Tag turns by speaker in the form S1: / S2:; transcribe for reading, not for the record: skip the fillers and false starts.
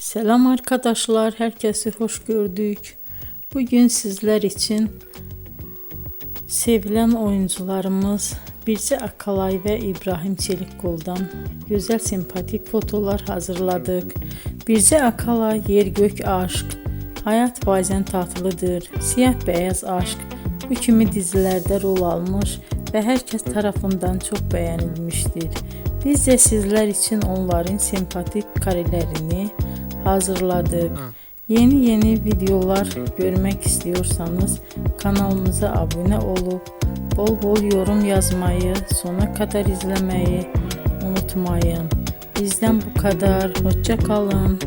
S1: Selam arkadaşlar, herkesi hoş gördük. Bugün sizler için sevilen oyuncularımız Birce Akalay ve İbrahim Çelikkol'dan güzel sempatik fotolar hazırladık. Birce Akalay yer gök aşk, hayat bazen tatlıdır, siyah beyaz aşk bu kimi dizilerde rol almış ve herkes tarafından çok beğenilmiştir. Biz de sizler için onların sempatik karelerini hazırladık. Yeni videolar görmek istiyorsanız kanalımıza abone olup bol bol yorum yazmayı, sona kadar izlemeyi unutmayın. Bizden bu kadar. Hoşça kalın.